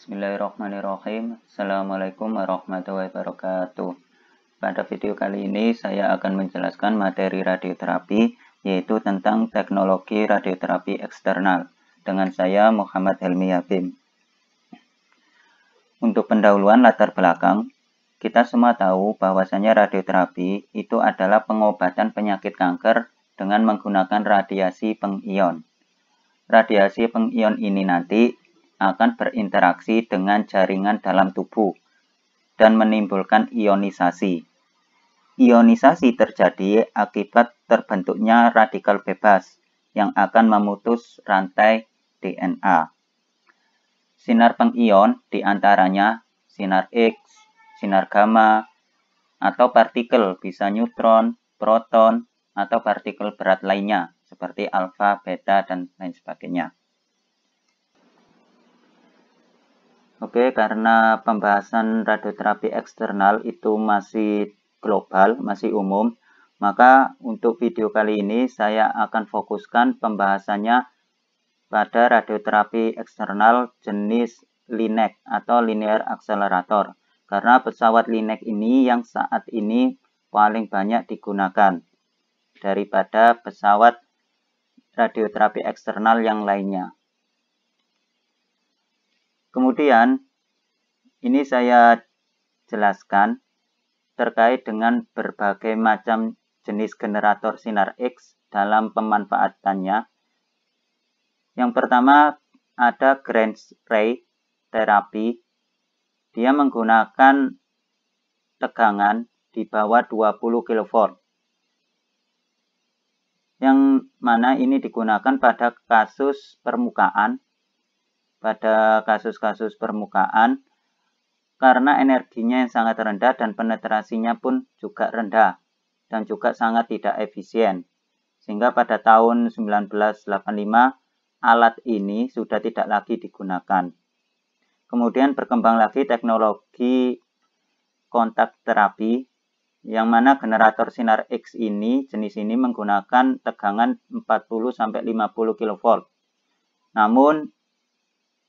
Bismillahirrahmanirrahim. Assalamualaikum warahmatullahi wabarakatuh. Pada video kali ini saya akan menjelaskan materi radioterapi, yaitu tentang teknologi radioterapi eksternal. Dengan saya Muhammad Helmi Habib. Untuk pendahuluan latar belakang, kita semua tahu bahwasanya radioterapi itu adalah pengobatan penyakit kanker dengan menggunakan radiasi pengion. Radiasi pengion ini nanti akan berinteraksi dengan jaringan dalam tubuh dan menimbulkan ionisasi. Ionisasi terjadi akibat terbentuknya radikal bebas yang akan memutus rantai DNA. Sinar pengion diantaranya sinar X, sinar gamma, atau partikel bisa neutron, proton, atau partikel berat lainnya seperti alfa, beta, dan lain sebagainya. Oke, karena pembahasan radioterapi eksternal itu masih global, masih umum, maka untuk video kali ini saya akan fokuskan pembahasannya pada radioterapi eksternal jenis LINAC atau Linear Accelerator. Karena pesawat LINAC ini yang saat ini paling banyak digunakan daripada pesawat radioterapi eksternal yang lainnya. Kemudian, ini saya jelaskan terkait dengan berbagai macam jenis generator sinar X dalam pemanfaatannya. Yang pertama ada Grand Ray terapi. Dia menggunakan tegangan di bawah 20 kV. Yang mana ini digunakan pada kasus permukaan. Pada kasus-kasus permukaan karena energinya yang sangat rendah dan penetrasinya pun juga rendah dan juga sangat tidak efisien. Sehingga pada tahun 1985 alat ini sudah tidak lagi digunakan. Kemudian berkembang lagi teknologi kontak terapi yang mana generator sinar X ini jenis ini menggunakan tegangan 40-50 kV. Namun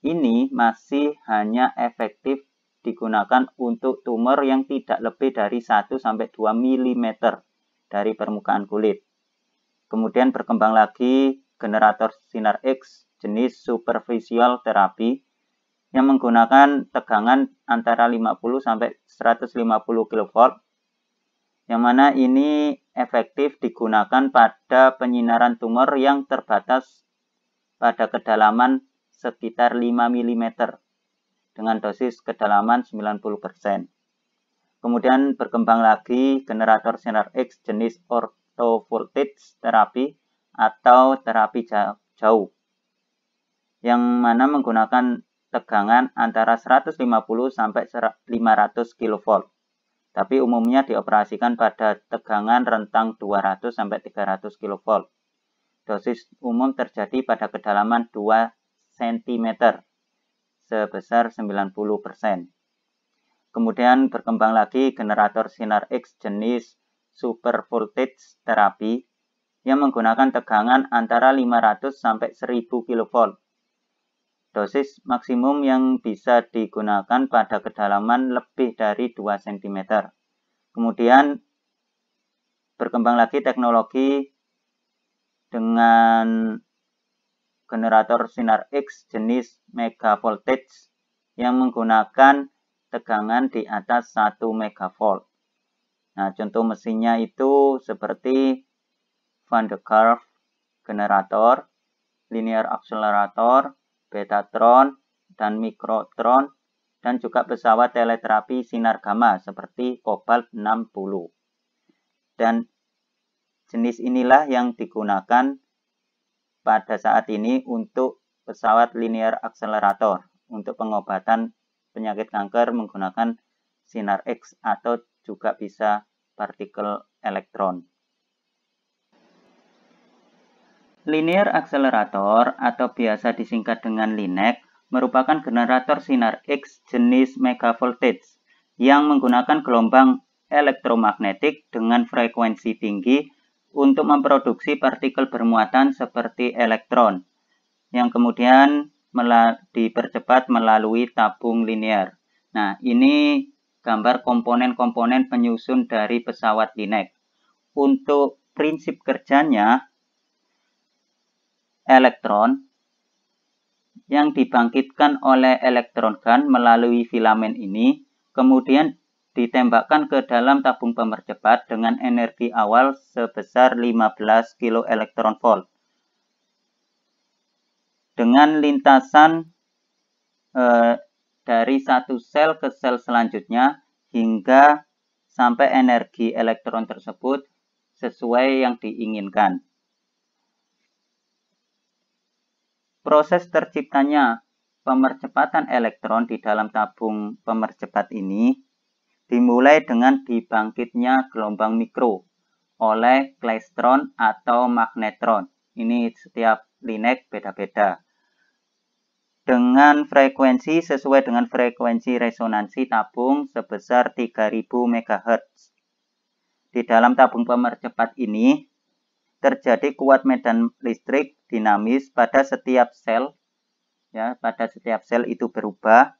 ini masih hanya efektif digunakan untuk tumor yang tidak lebih dari 1-2 mm dari permukaan kulit. Kemudian berkembang lagi generator sinar X jenis superficial terapi yang menggunakan tegangan antara 50-150 kV, yang mana ini efektif digunakan pada penyinaran tumor yang terbatas pada kedalaman sekitar 5 mm dengan dosis kedalaman 90%. Kemudian berkembang lagi generator sinar X jenis orthovoltage terapi atau terapi jauh yang mana menggunakan tegangan antara 150 sampai 500 kV. Tapi umumnya dioperasikan pada tegangan rentang 200 sampai 300 kV. Dosis umum terjadi pada kedalaman 2 cm sebesar 90%. Kemudian berkembang lagi generator sinar X jenis super voltage terapi yang menggunakan tegangan antara 500 sampai 1000 kV. Dosis maksimum yang bisa digunakan pada kedalaman lebih dari 2 cm. Kemudian berkembang lagi teknologi dengan generator sinar X jenis mega voltage yang menggunakan tegangan di atas 1 MV. Nah, contoh mesinnya itu seperti Van de Graaff generator, linear accelerator, betatron, dan mikrotron, dan juga pesawat teleterapi sinar gamma seperti Cobalt 60. Dan jenis inilah yang digunakan pada saat ini untuk pesawat linear accelerator untuk pengobatan penyakit kanker menggunakan sinar X atau juga bisa partikel elektron. Linear accelerator atau biasa disingkat dengan LINAC merupakan generator sinar X jenis mega voltage yang menggunakan gelombang elektromagnetik dengan frekuensi tinggi untuk memproduksi partikel bermuatan seperti elektron yang kemudian dipercepat melalui tabung linear. Nah, ini gambar komponen-komponen penyusun dari pesawat Linac. Untuk prinsip kerjanya, elektron yang dibangkitkan oleh elektron gun melalui filamen ini, kemudian ditembakkan ke dalam tabung pemercepat dengan energi awal sebesar 15 kiloelektronvolt. Dengan lintasan dari satu sel ke sel selanjutnya hingga sampai energi elektron tersebut sesuai yang diinginkan. Proses terciptanya pemercepatan elektron di dalam tabung pemercepat ini dimulai dengan dibangkitnya gelombang mikro oleh klestron atau magnetron. Ini setiap Linac beda-beda. Dengan frekuensi sesuai dengan frekuensi resonansi tabung sebesar 3000 MHz. Di dalam tabung pemercepat ini terjadi kuat medan listrik dinamis pada setiap sel. Ya, pada setiap sel itu berubah.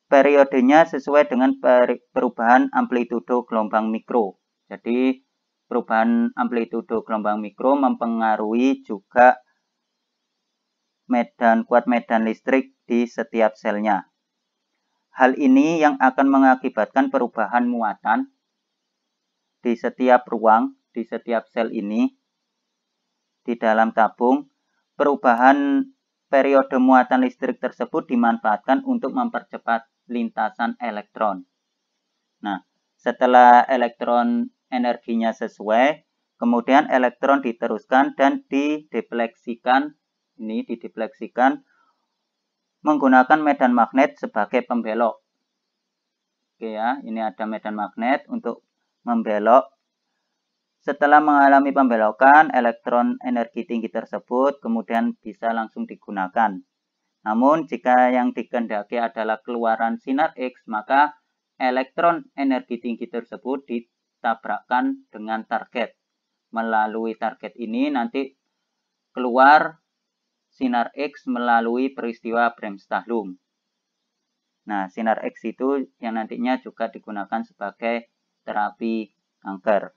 Periodenya sesuai dengan perubahan amplitudo gelombang mikro. Jadi perubahan amplitudo gelombang mikro mempengaruhi juga kuat medan listrik di setiap selnya. Hal ini yang akan mengakibatkan perubahan muatan di setiap ruang, di setiap sel ini, di dalam tabung. Perubahan periode muatan listrik tersebut dimanfaatkan untuk mempercepat lintasan elektron. Nah, setelah elektron energinya sesuai, kemudian elektron diteruskan dan didefleksikan. Ini didefleksikan menggunakan medan magnet sebagai pembelok. Oke ya, ini ada medan magnet untuk membelok. Setelah mengalami pembelokan, elektron energi tinggi tersebut kemudian bisa langsung digunakan. Namun jika yang dikehendaki adalah keluaran sinar X, maka elektron energi tinggi tersebut ditabrakkan dengan target. Melalui target ini nanti keluar sinar X melalui peristiwa Bremsstrahlung. Nah, sinar X itu yang nantinya juga digunakan sebagai terapi kanker.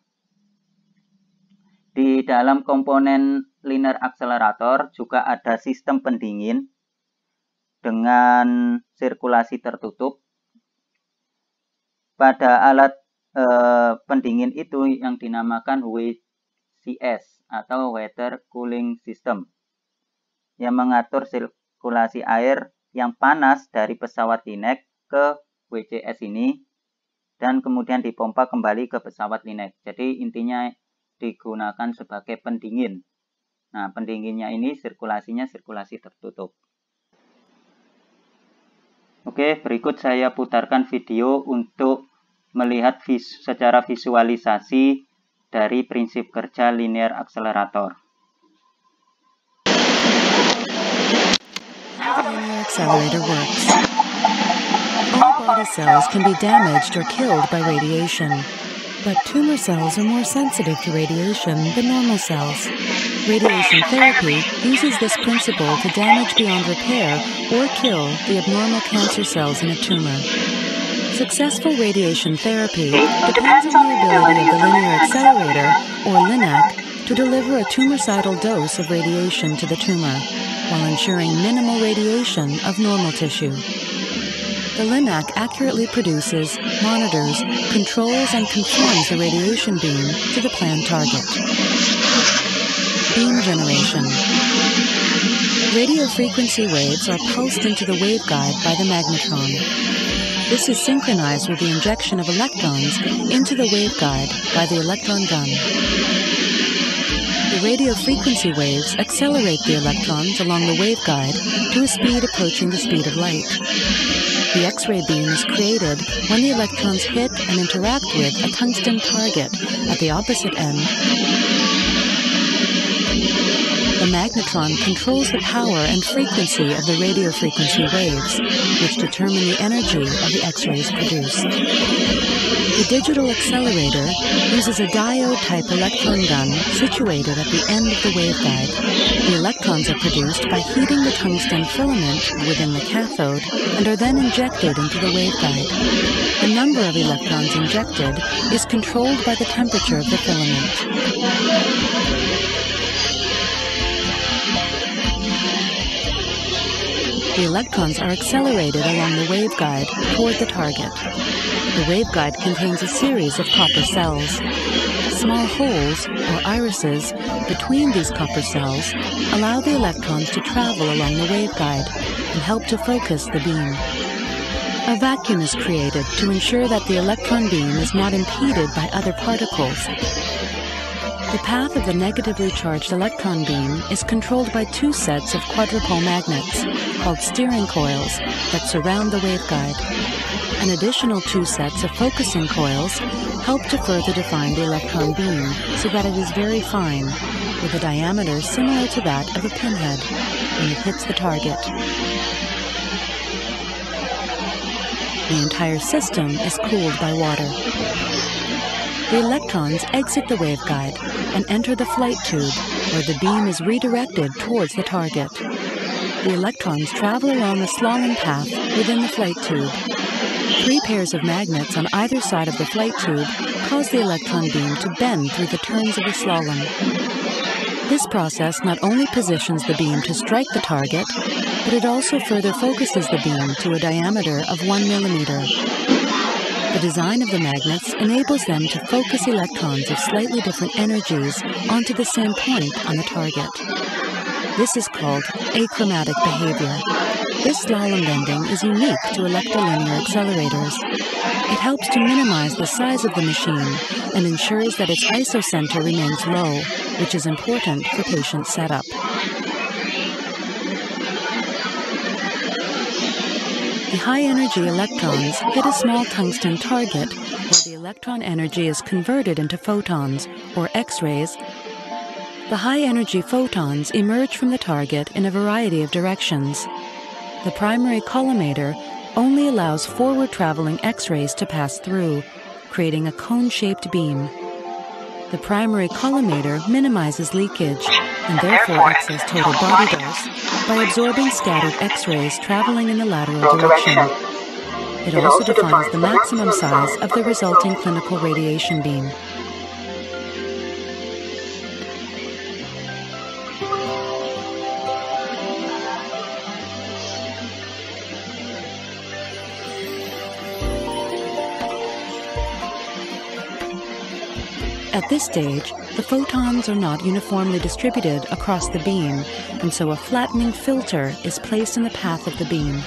Di dalam komponen linear accelerator juga ada sistem pendingin dengan sirkulasi tertutup. Pada alat pendingin itu yang dinamakan WCS atau Water Cooling System, yang mengatur sirkulasi air yang panas dari pesawat Linac ke WCS ini dan kemudian dipompa kembali ke pesawat Linac. Jadi intinya digunakan sebagai pendingin. Nah, pendinginnya ini sirkulasinya sirkulasi tertutup. Oke, berikut saya putarkan video untuk melihat secara visualisasi dari prinsip kerja linear accelerator. How the linear accelerator works. All body cells can be damaged or killed by radiation, but tumor cells are more sensitive to radiation than normal cells. Radiation therapy uses this principle to damage beyond repair or kill the abnormal cancer cells in a tumor. Successful radiation therapy depends on the ability of the linear accelerator, or LINAC, to deliver a tumoricidal dose of radiation to the tumor, while ensuring minimal radiation of normal tissue. The LINAC accurately produces, monitors, controls, and conforms the radiation beam to the planned target. Beam generation. Radio frequency waves are pulsed into the waveguide by the magnetron. This is synchronized with the injection of electrons into the waveguide by the electron gun. The radio frequency waves accelerate the electrons along the waveguide to a speed approaching the speed of light. The X-ray beam is created when the electrons hit and interact with a tungsten target at the opposite end. The magnetron controls the power and frequency of the radio frequency waves, which determine the energy of the X-rays produced. The digital accelerator uses a diode-type electron gun situated at the end of the waveguide. The electrons are produced by heating the tungsten filament within the cathode and are then injected into the waveguide. The number of electrons injected is controlled by the temperature of the filament. The electrons are accelerated along the waveguide toward the target. The waveguide contains a series of copper cells. Small holes, or irises, between these copper cells allow the electrons to travel along the waveguide and help to focus the beam. A vacuum is created to ensure that the electron beam is not impeded by other particles. The path of the negatively charged electron beam is controlled by two sets of quadrupole magnets, called steering coils, that surround the waveguide. An additional two sets of focusing coils help to further define the electron beam so that it is very fine, with a diameter similar to that of a pinhead when it hits the target. The entire system is cooled by water. The electrons exit the waveguide and enter the flight tube, where the beam is redirected towards the target. The electrons travel along the slalom path within the flight tube. 3 pairs of magnets on either side of the flight tube cause the electron beam to bend through the turns of the slalom. This process not only positions the beam to strike the target, but it also further focuses the beam to a diameter of 1 millimeter. The design of the magnets enables them to focus electrons of slightly different energies onto the same point on the target. This is called achromatic behavior. This slalom bending is unique to electrolinear accelerators. It helps to minimize the size of the machine and ensures that its isocenter remains low, which is important for patient setup. The high-energy electrons hit a small tungsten target where the electron energy is converted into photons, or X-rays. The high-energy photons emerge from the target in a variety of directions. The primary collimator only allows forward-traveling X-rays to pass through, creating a cone-shaped beam. The primary collimator minimizes leakage and therefore excess total body dose by absorbing scattered X-rays traveling in the lateral direction. It also defines the maximum size of the resulting clinical radiation beam. At this stage, the photons are not uniformly distributed across the beam, and so a flattening filter is placed in the path of the beam.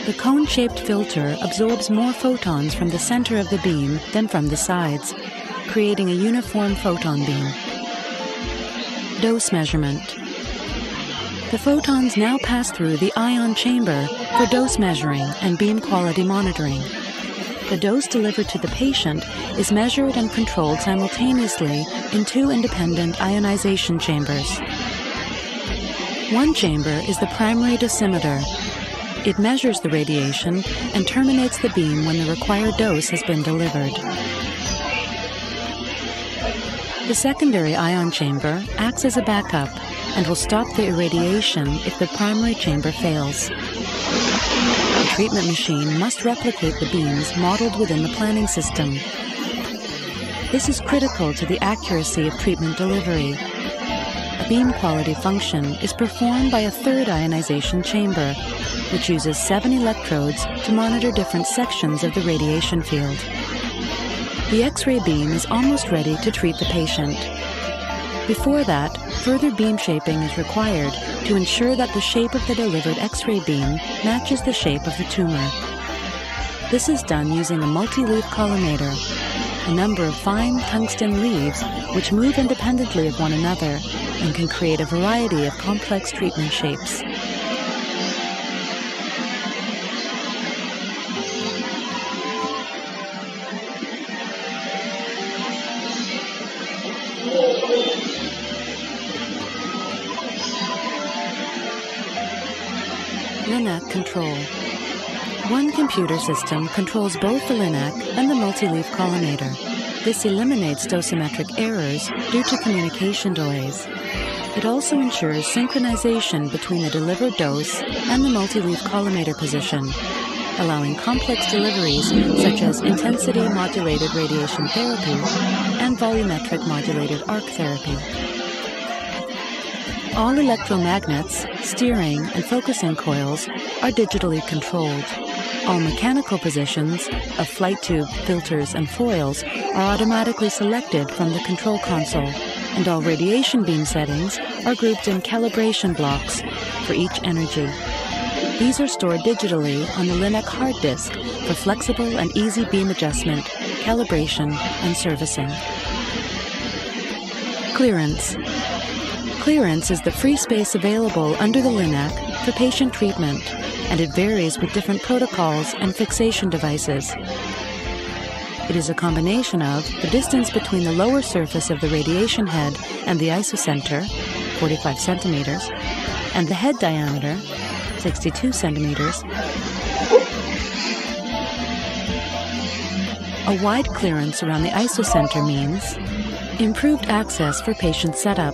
The cone-shaped filter absorbs more photons from the center of the beam than from the sides, creating a uniform photon beam. Dose measurement. The photons now pass through the ion chamber for dose measuring and beam quality monitoring. The dose delivered to the patient is measured and controlled simultaneously in 2 independent ionization chambers. One chamber is the primary dosimeter. It measures the radiation and terminates the beam when the required dose has been delivered. The secondary ion chamber acts as a backup and will stop the irradiation if the primary chamber fails. The treatment machine must replicate the beams modeled within the planning system. This is critical to the accuracy of treatment delivery. A beam quality function is performed by a 3rd ionization chamber, which uses 7 electrodes to monitor different sections of the radiation field. The X-ray beam is almost ready to treat the patient. Before that, further beam shaping is required to ensure that the shape of the delivered X-ray beam matches the shape of the tumor. This is done using a multi-leaf collimator, a number of fine tungsten leaves which move independently of one another and can create a variety of complex treatment shapes. control. One computer system controls both the LINAC and the multi-leaf collimator. This eliminates dosimetric errors due to communication delays. It also ensures synchronization between the delivered dose and the multi-leaf collimator position, allowing complex deliveries such as intensity-modulated radiation therapy and volumetric modulated arc therapy. All electromagnets, steering, and focusing coils are digitally controlled. All mechanical positions of flight tube, filters, and foils are automatically selected from the control console, and all radiation beam settings are grouped in calibration blocks for each energy. These are stored digitally on the LINAC hard disk for flexible and easy beam adjustment, calibration, and servicing. Clearance. Clearance is the free space available under the LINAC for patient treatment, and it varies with different protocols and fixation devices. It is a combination of the distance between the lower surface of the radiation head and the isocenter, 45 centimeters, and the head diameter, 62 centimeters. A wide clearance around the isocenter means improved access for patient setup,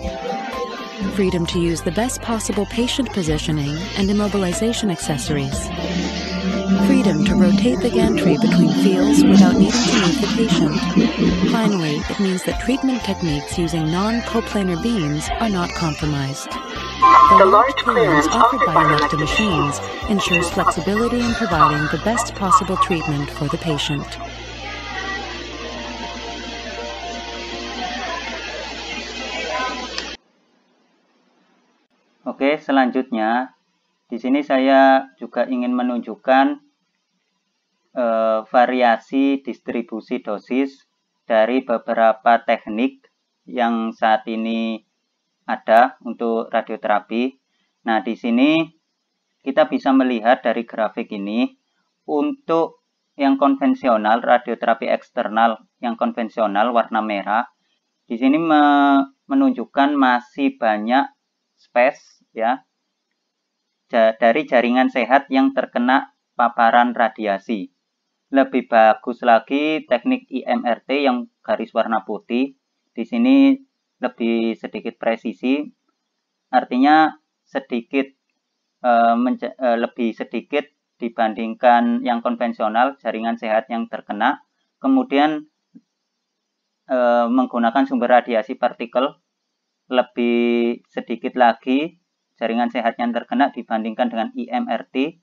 freedom to use the best possible patient positioning and immobilization accessories, freedom to rotate the gantry between fields without needing to move the patient. Finally, it means that treatment techniques using non-coplanar beams are not compromised. The large clearance offered by Elekta machines ensures flexibility in providing the best possible treatment for the patient. Oke, selanjutnya di sini saya juga ingin menunjukkan variasi distribusi dosis dari beberapa teknik yang saat ini ada untuk radioterapi. Nah, di sini kita bisa melihat dari grafik ini untuk yang konvensional, radioterapi eksternal yang konvensional warna merah, di sini menunjukkan masih banyak space ya dari jaringan sehat yang terkena paparan radiasi. Lebih bagus lagi teknik IMRT yang garis warna putih. Di sini lebih sedikit presisi, artinya sedikit lebih sedikit dibandingkan yang konvensional jaringan sehat yang terkena. Kemudian menggunakan sumber radiasi partikel lebih sedikit lagi jaringan sehat yang terkena dibandingkan dengan IMRT.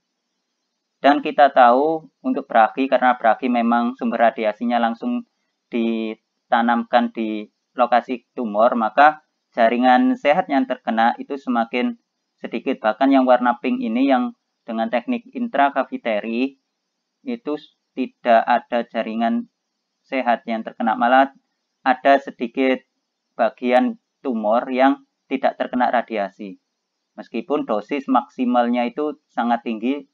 Dan kita tahu untuk bragi, karena bragi memang sumber radiasinya langsung ditanamkan di lokasi tumor, maka jaringan sehat yang terkena itu semakin sedikit. Bahkan yang warna pink ini yang dengan teknik intrakaviteri itu tidak ada jaringan sehat yang terkena, malah ada sedikit bagian tumor yang tidak terkena radiasi. Meskipun dosis maksimalnya itu sangat tinggi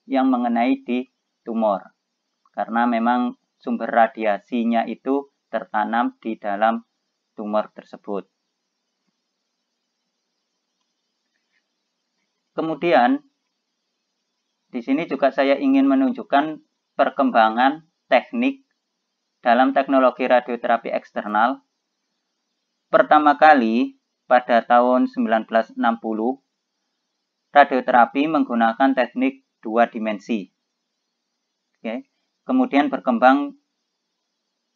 yang mengenai di tumor. Karena memang sumber radiasinya itu tertanam di dalam tumor tersebut. Kemudian, di sini juga saya ingin menunjukkan perkembangan teknik dalam teknologi radioterapi eksternal. Pertama kali pada tahun 1960, radioterapi menggunakan teknik 2 dimensi. Oke. Kemudian berkembang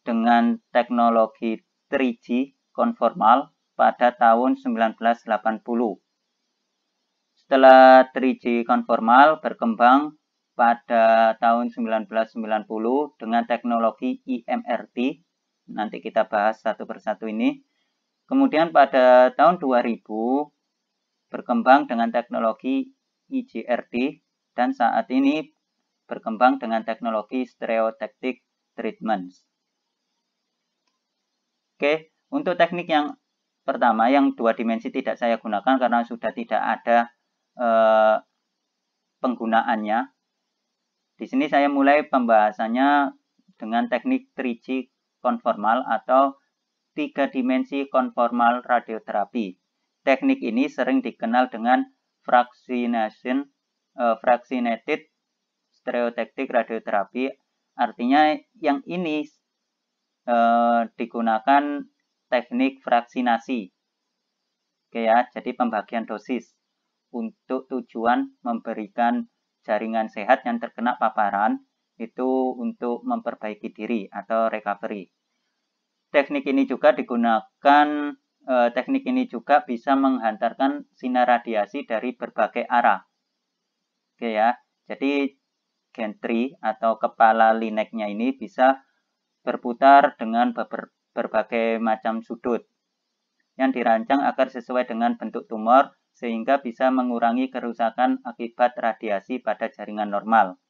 dengan teknologi 3G konformal pada tahun 1980. Setelah 3G konformal berkembang pada tahun 1990 dengan teknologi IMRT. Nanti kita bahas satu persatu ini. Kemudian pada tahun 2000 berkembang dengan teknologi IGRT dan saat ini berkembang dengan teknologi stereotactic treatments. Oke, untuk teknik yang pertama yang 2 dimensi tidak saya gunakan karena sudah tidak ada penggunaannya. Di sini saya mulai pembahasannya dengan teknik 3G konformal atau 3 dimensi konformal radioterapi. Teknik ini sering dikenal dengan fractionation fractionated stereotactic radiotherapy, artinya yang ini digunakan teknik fraksinasi. Oke ya, jadi pembagian dosis untuk tujuan memberikan jaringan sehat yang terkena paparan itu untuk memperbaiki diri atau recovery. Teknik ini juga bisa menghantarkan sinar radiasi dari berbagai arah. Oke ya, jadi gantry atau kepala lineknya ini bisa berputar dengan berbagai macam sudut yang dirancang agar sesuai dengan bentuk tumor sehingga bisa mengurangi kerusakan akibat radiasi pada jaringan normal.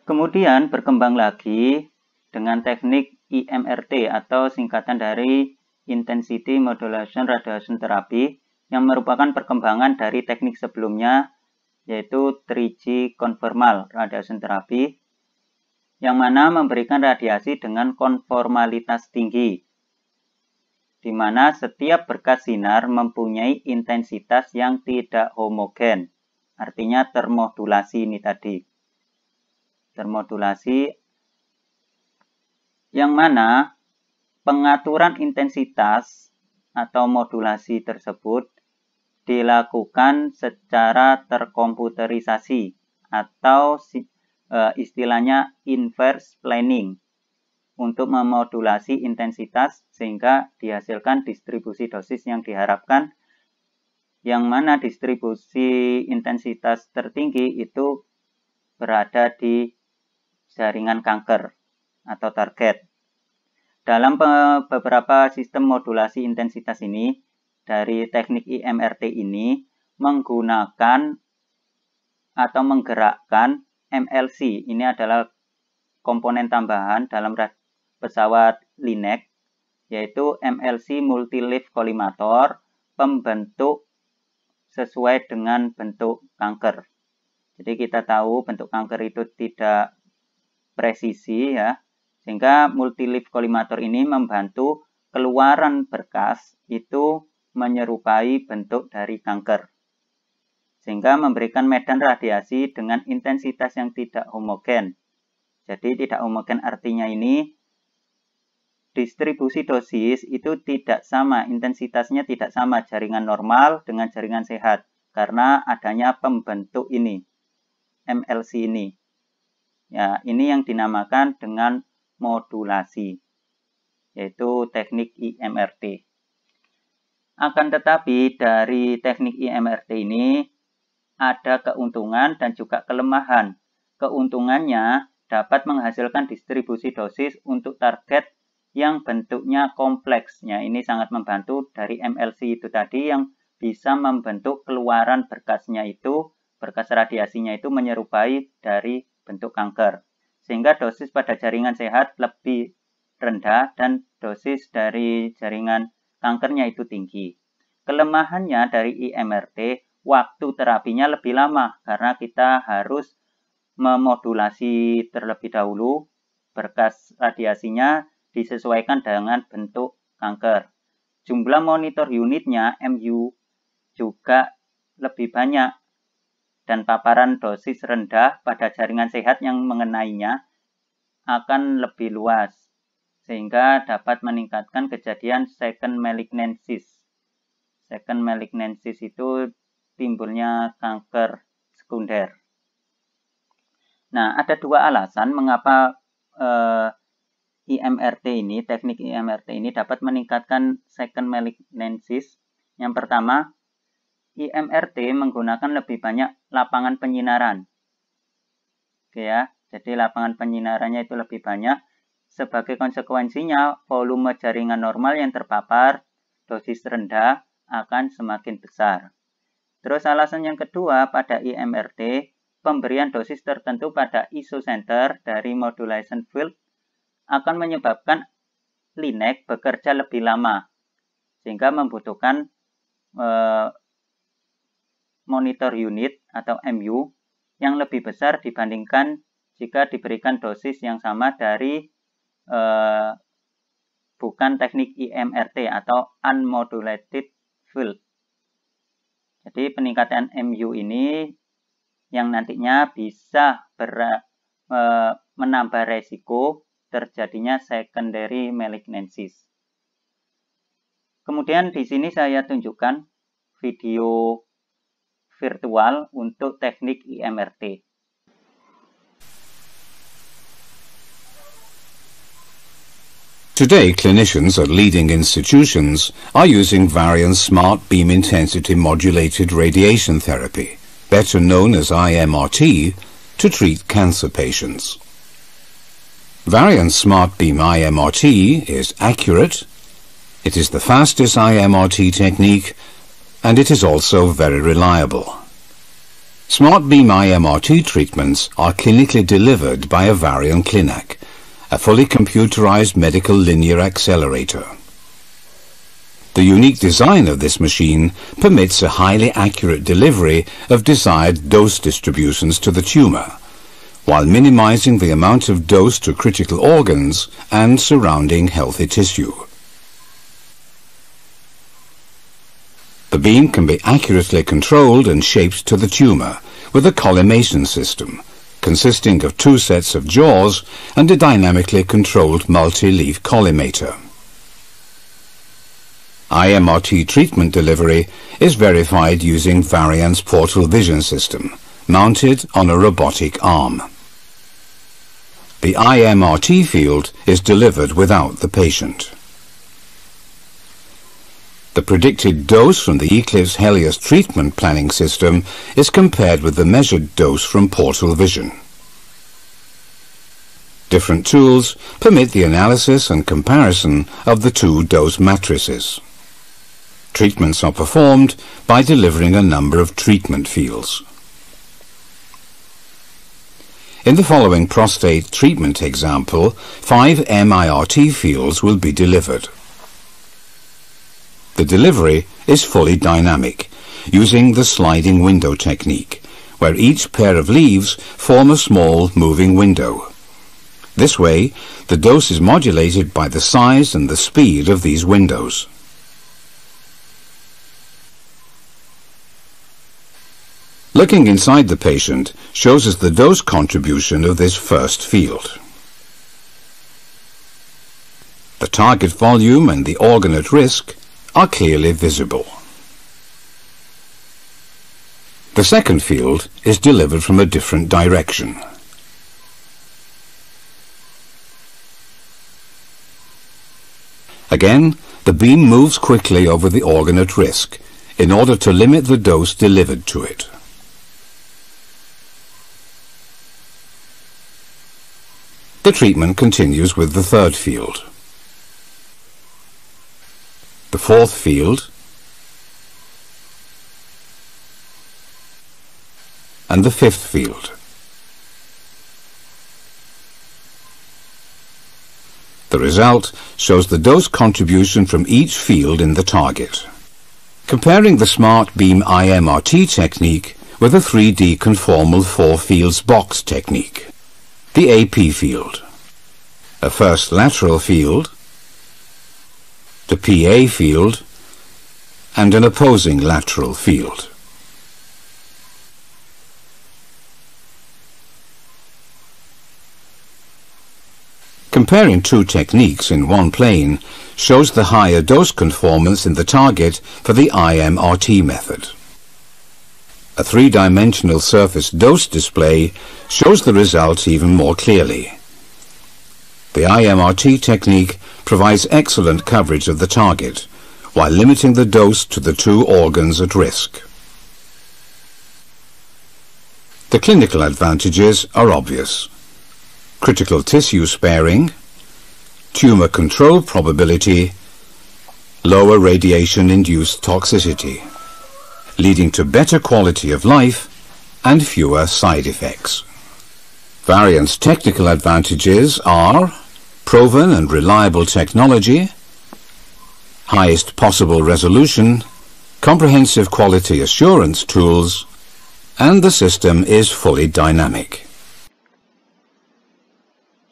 Kemudian berkembang lagi dengan teknik IMRT atau singkatan dari Intensity Modulation Radiation Therapy yang merupakan perkembangan dari teknik sebelumnya yaitu 3G Conformal Radiation Therapy yang mana memberikan radiasi dengan konformalitas tinggi, di mana setiap berkas sinar mempunyai intensitas yang tidak homogen, artinya termodulasi ini tadi. Termodulasi yang mana pengaturan intensitas atau modulasi tersebut dilakukan secara terkomputerisasi atau istilahnya inverse planning untuk memodulasi intensitas sehingga dihasilkan distribusi dosis yang diharapkan, yang mana distribusi intensitas tertinggi itu berada di jaringan kanker atau target. Dalam beberapa sistem modulasi intensitas ini, dari teknik IMRT ini menggunakan atau menggerakkan MLC. Ini adalah komponen tambahan dalam pesawat Linek, yaitu MLC Multi-Leaf Collimator, pembentuk sesuai dengan bentuk kanker. Jadi kita tahu bentuk kanker itu tidak presisi ya, sehingga multi-leaf collimator ini membantu keluaran berkas itu menyerupai bentuk dari kanker, sehingga memberikan medan radiasi dengan intensitas yang tidak homogen. Jadi tidak homogen artinya ini distribusi dosis itu tidak sama, intensitasnya tidak sama jaringan normal dengan jaringan sehat karena adanya pembentuk ini, MLC ini. Ya, ini yang dinamakan dengan modulasi, yaitu teknik IMRT. Akan tetapi dari teknik IMRT ini ada keuntungan dan juga kelemahan. Keuntungannya dapat menghasilkan distribusi dosis untuk target yang bentuknya kompleks. Ya, ini sangat membantu dari MLC itu tadi yang bisa membentuk keluaran berkasnya itu, berkas radiasinya itu menyerupai dari bentuk kanker. Sehingga dosis pada jaringan sehat lebih rendah dan dosis dari jaringan kankernya itu tinggi. Kelemahannya dari IMRT, waktu terapinya lebih lama karena kita harus memodulasi terlebih dahulu, berkas radiasinya disesuaikan dengan bentuk kanker. Jumlah monitor unitnya, MU, juga lebih banyak dan paparan dosis rendah pada jaringan sehat yang mengenainya akan lebih luas, sehingga dapat meningkatkan kejadian second malignancies. Second malignancies itu timbulnya kanker sekunder. Nah, ada dua alasan mengapa IMRT ini, teknik IMRT ini dapat meningkatkan second malignancies. Yang pertama, IMRT menggunakan lebih banyak lapangan penyinaran. Oke ya, jadi lapangan penyinarannya itu lebih banyak. Sebagai konsekuensinya, volume jaringan normal yang terpapar dosis rendah akan semakin besar. Terus alasan yang kedua pada IMRT, pemberian dosis tertentu pada isocenter dari modulation field akan menyebabkan linek bekerja lebih lama, sehingga membutuhkan monitor unit atau MU yang lebih besar dibandingkan jika diberikan dosis yang sama dari bukan teknik IMRT atau unmodulated field. Jadi peningkatan MU ini yang nantinya bisa menambah resiko terjadinya secondary malignancies. Kemudian di sini saya tunjukkan video virtual untuk teknik IMRT. Today, clinicians at leading institutions are using Varian's Smart Beam Intensity Modulated Radiation Therapy, better known as IMRT, to treat cancer patients. Varian's Smart Beam IMRT is accurate, it is the fastest IMRT technique, and it is also very reliable. Smart Beam IMRT treatments are clinically delivered by a Varian Clinac, a fully computerized medical linear accelerator. The unique design of this machine permits a highly accurate delivery of desired dose distributions to the tumor, while minimizing the amount of dose to critical organs and surrounding healthy tissue. The beam can be accurately controlled and shaped to the tumor with a collimation system, consisting of 2 sets of jaws and a dynamically controlled multi-leaf collimator. IMRT treatment delivery is verified using Varian's Portal Vision system, mounted on a robotic arm. The IMRT field is delivered without the patient. The predicted dose from the Eclipse Helios treatment planning system is compared with the measured dose from Portal Vision. Different tools permit the analysis and comparison of the 2 dose matrices. Treatments are performed by delivering a number of treatment fields. In the following prostate treatment example, 5 MIRT fields will be delivered. The delivery is fully dynamic, using the sliding window technique, where each pair of leaves form a small moving window. This way, the dose is modulated by the size and the speed of these windows. Looking inside the patient shows us the dose contribution of this first field. The target volume and the organ at risk are clearly visible. The second field is delivered from a different direction. Again, the beam moves quickly over the organ at risk in order to limit the dose delivered to it. The treatment continues with the third field. The fourth field, and the fifth field. The result shows the dose contribution from each field in the target. Comparing the Smart Beam IMRT technique with a 3D conformal 4 fields box technique. The AP field, a first lateral field, the PA field, and an opposing lateral field. Comparing 2 techniques in one plane shows the higher dose conformance in the target for the IMRT method. A 3-dimensional surface dose display shows the results even more clearly. The IMRT technique provides excellent coverage of the target, while limiting the dose to the 2 organs at risk. The clinical advantages are obvious. Critical tissue sparing, tumor control probability, lower radiation-induced toxicity, leading to better quality of life and fewer side effects. Varian's technical advantages are proven and reliable technology, highest possible resolution, comprehensive quality assurance tools, and the system is fully dynamic.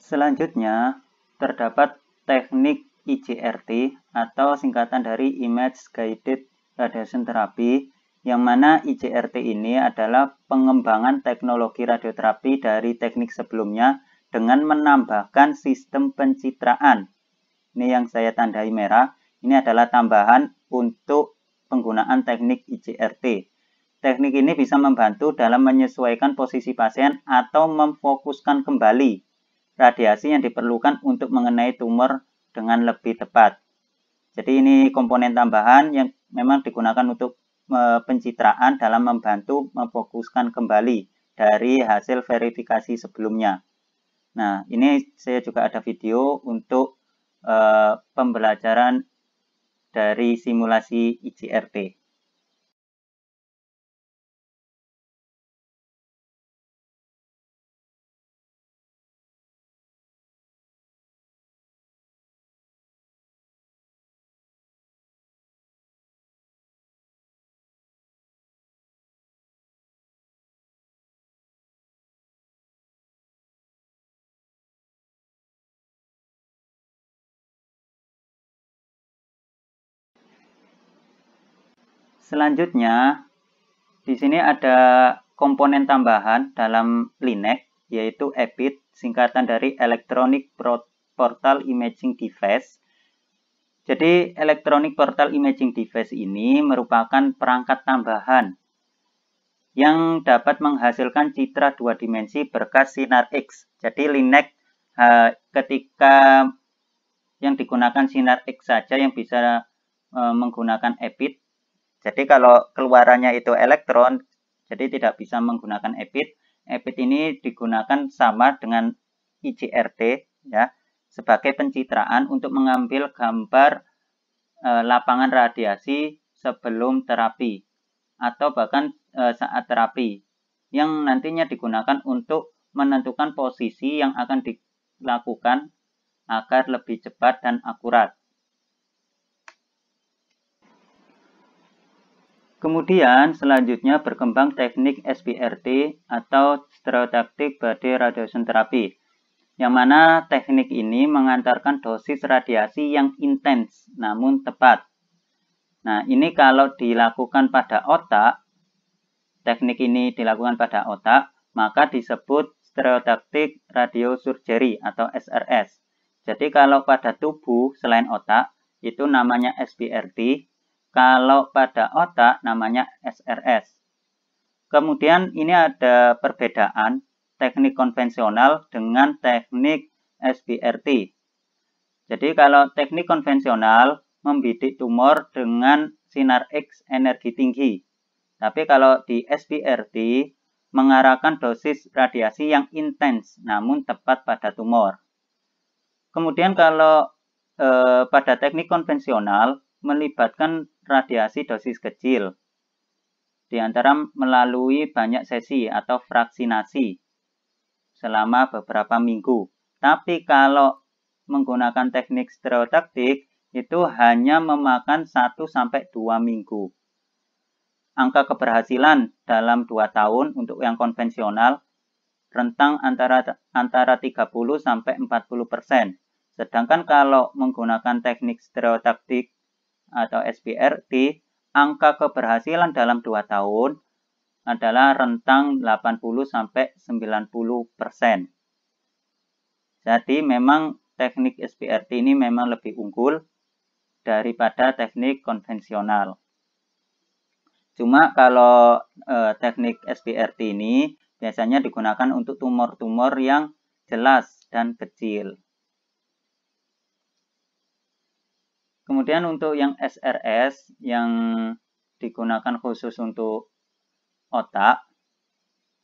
Selanjutnya, terdapat teknik IGRT atau singkatan dari Image Guided Radiation Therapy yang mana IGRT ini adalah pengembangan teknologi radioterapi dari teknik sebelumnya dengan menambahkan sistem pencitraan. Ini yang saya tandai merah, ini adalah tambahan untuk penggunaan teknik IGRT. Teknik ini bisa membantu dalam menyesuaikan posisi pasien atau memfokuskan kembali radiasi yang diperlukan untuk mengenai tumor dengan lebih tepat. Jadi ini komponen tambahan yang memang digunakan untuk pencitraan dalam membantu memfokuskan kembali dari hasil verifikasi sebelumnya. Nah, ini saya juga ada video untuk pembelajaran dari simulasi IGRT. Selanjutnya, di sini ada komponen tambahan dalam LINAC, yaitu EPID, singkatan dari Electronic Portal Imaging Device. Jadi, Electronic Portal Imaging Device ini merupakan perangkat tambahan yang dapat menghasilkan citra dua dimensi berkas sinar X. Jadi, LINAC ketika yang digunakan sinar X saja yang bisa menggunakan EPID. Jadi kalau keluarannya itu elektron, jadi tidak bisa menggunakan EPID. EPID ini digunakan sama dengan IGRT ya, sebagai pencitraan untuk mengambil gambar lapangan radiasi sebelum terapi atau bahkan saat terapi yang nantinya digunakan untuk menentukan posisi yang akan dilakukan agar lebih cepat dan akurat. Kemudian selanjutnya berkembang teknik SBRT atau Stereotactic Body Radiation Therapy, yang mana teknik ini mengantarkan dosis radiasi yang intens namun tepat. Nah, ini kalau dilakukan pada otak, teknik ini dilakukan pada otak, maka disebut Stereotactic Radiosurgery atau SRS. Jadi kalau pada tubuh selain otak, itu namanya SBRT. Kalau pada otak namanya SRS. Kemudian ini ada perbedaan teknik konvensional dengan teknik SBRT. Jadi kalau teknik konvensional membidik tumor dengan sinar X energi tinggi. Tapi kalau di SBRT mengarahkan dosis radiasi yang intens namun tepat pada tumor. Kemudian kalau pada teknik konvensional melibatkan radiasi dosis kecil, di antara melalui banyak sesi atau fraksinasi selama beberapa minggu. Tapi kalau menggunakan teknik stereotaktik, itu hanya memakan 1-2 minggu. Angka keberhasilan dalam 2 tahun untuk yang konvensional rentang antara 30-40%. Sedangkan kalau menggunakan teknik stereotaktik atau SBRT, angka keberhasilan dalam 2 tahun adalah rentang 80-90%. Jadi memang teknik SBRT ini memang lebih unggul daripada teknik konvensional. Cuma kalau teknik SBRT ini biasanya digunakan untuk tumor-tumor yang jelas dan kecil. Kemudian untuk yang SRS yang digunakan khusus untuk otak,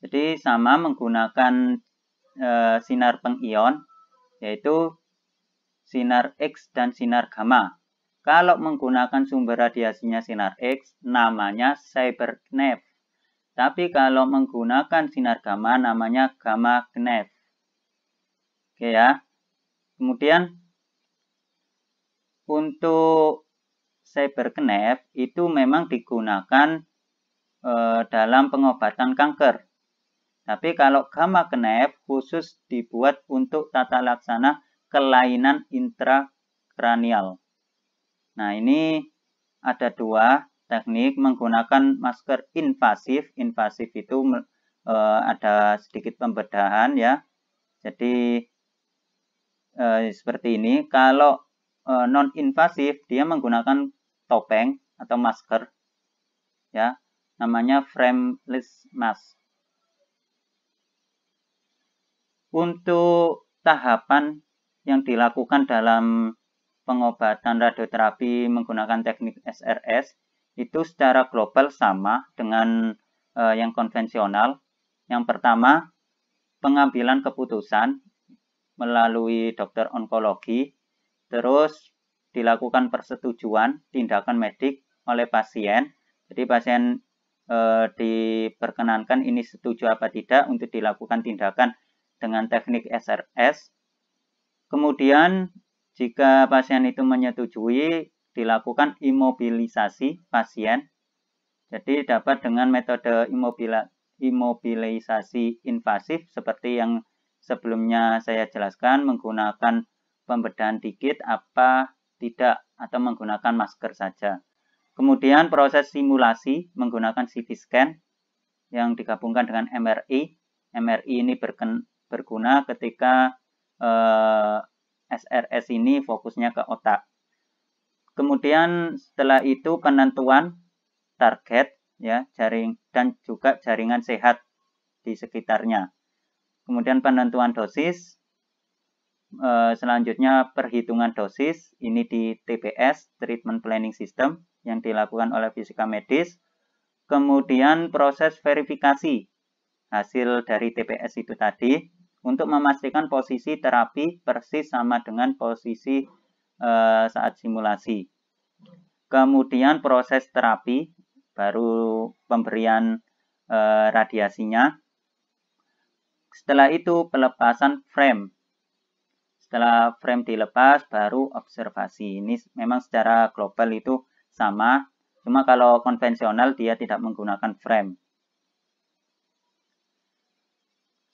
jadi sama menggunakan sinar pengion, yaitu sinar X dan sinar gamma. Kalau menggunakan sumber radiasinya sinar X, namanya CyberKNF. Tapi kalau menggunakan sinar gamma, namanya gamma KNF. Oke ya. Kemudian untuk CyberKNF itu memang digunakan dalam pengobatan kanker. Tapi kalau gamma KNF khusus dibuat untuk tata laksana kelainan intrakranial. Nah, ini ada 2, teknik menggunakan masker invasif. Invasif itu ada sedikit pembedahan ya. Jadi seperti ini. Kalau non invasif dia menggunakan topeng atau masker ya, namanya frameless mask. Untuk tahapan yang dilakukan dalam pengobatan radioterapi menggunakan teknik SRS itu secara global sama dengan yang konvensional. Yang pertama, pengambilan keputusan melalui dokter onkologi, terus dilakukan persetujuan tindakan medik oleh pasien. Jadi pasien diperkenankan ini setuju apa tidak untuk dilakukan tindakan dengan teknik SRS. Kemudian jika pasien itu menyetujui, dilakukan imobilisasi pasien. Jadi dapat dengan metode imobilisasi invasif seperti yang sebelumnya saya jelaskan, menggunakan pembedahan dikit apa tidak atau menggunakan masker saja. Kemudian proses simulasi menggunakan CT scan yang digabungkan dengan MRI. MRI ini berguna ketika SRS ini fokusnya ke otak. Kemudian setelah itu penentuan target ya, dan juga jaringan sehat di sekitarnya. Kemudian penentuan dosis, selanjutnya perhitungan dosis, ini di TPS, Treatment Planning System, yang dilakukan oleh fisika medis. Kemudian proses verifikasi hasil dari TPS itu tadi, untuk memastikan posisi terapi persis sama dengan posisi saat simulasi. Kemudian proses terapi, baru pemberian radiasinya. Setelah itu pelepasan frame. Setelah frame dilepas, baru observasi. Ini memang secara global itu sama, cuma kalau konvensional dia tidak menggunakan frame.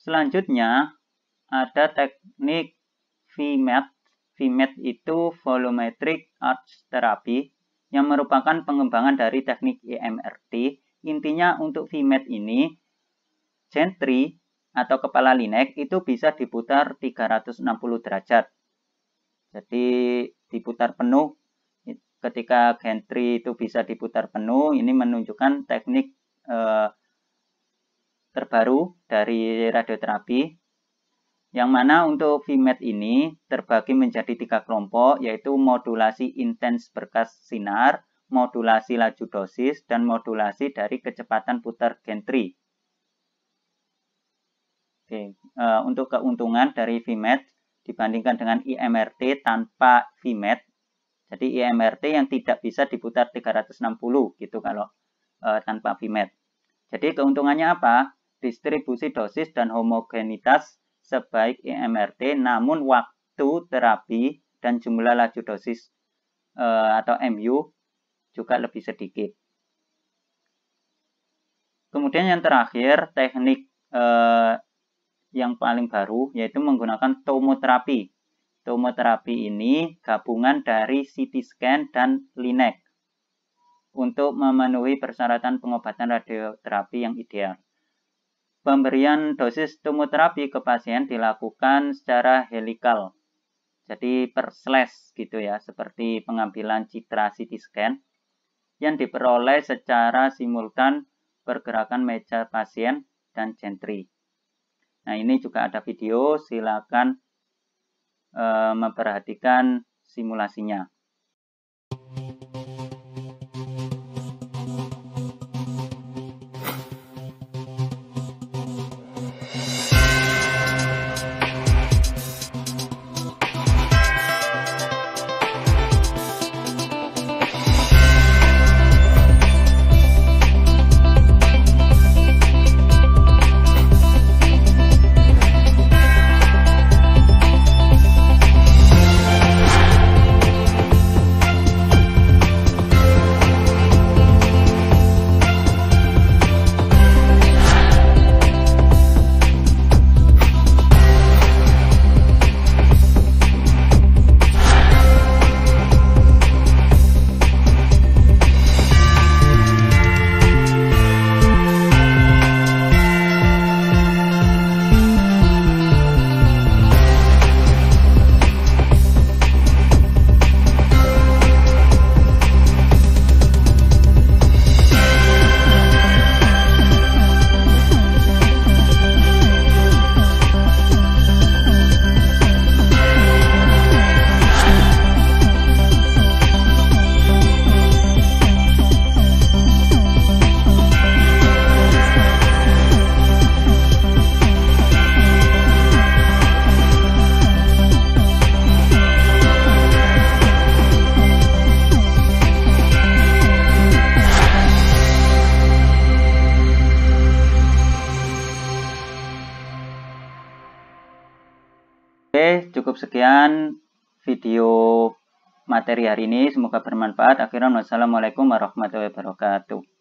Selanjutnya ada teknik VMAT. VMAT itu Volumetric Arch Therapy yang merupakan pengembangan dari teknik EMRT. Intinya untuk VMAT ini, gantry atau kepala linek itu bisa diputar 360 derajat. Jadi diputar penuh. Ketika gantry itu bisa diputar penuh, ini menunjukkan teknik terbaru dari radioterapi, yang mana untuk VMAT ini terbagi menjadi 3 kelompok, yaitu modulasi intens berkas sinar, modulasi laju dosis, dan modulasi dari kecepatan putar gantry. Oke, untuk keuntungan dari VMAT dibandingkan dengan IMRT tanpa VMAT, jadi IMRT yang tidak bisa diputar 360 gitu kalau tanpa VMAT. Jadi keuntungannya apa? Distribusi dosis dan homogenitas sebaik IMRT, namun waktu terapi dan jumlah laju dosis atau MU juga lebih sedikit. Kemudian yang terakhir, teknik yang paling baru yaitu menggunakan tomoterapi. Tomoterapi ini gabungan dari CT scan dan linek untuk memenuhi persyaratan pengobatan radioterapi yang ideal. Pemberian dosis tomoterapi ke pasien dilakukan secara helikal, jadi per slash gitu ya, seperti pengambilan citra CT scan yang diperoleh secara simultan pergerakan meja pasien dan gantry. Nah, ini juga ada video, silakan memperhatikan simulasinya. Oke, cukup sekian video materi hari ini. Semoga bermanfaat. Akhirnya, wassalamualaikum warahmatullahi wabarakatuh.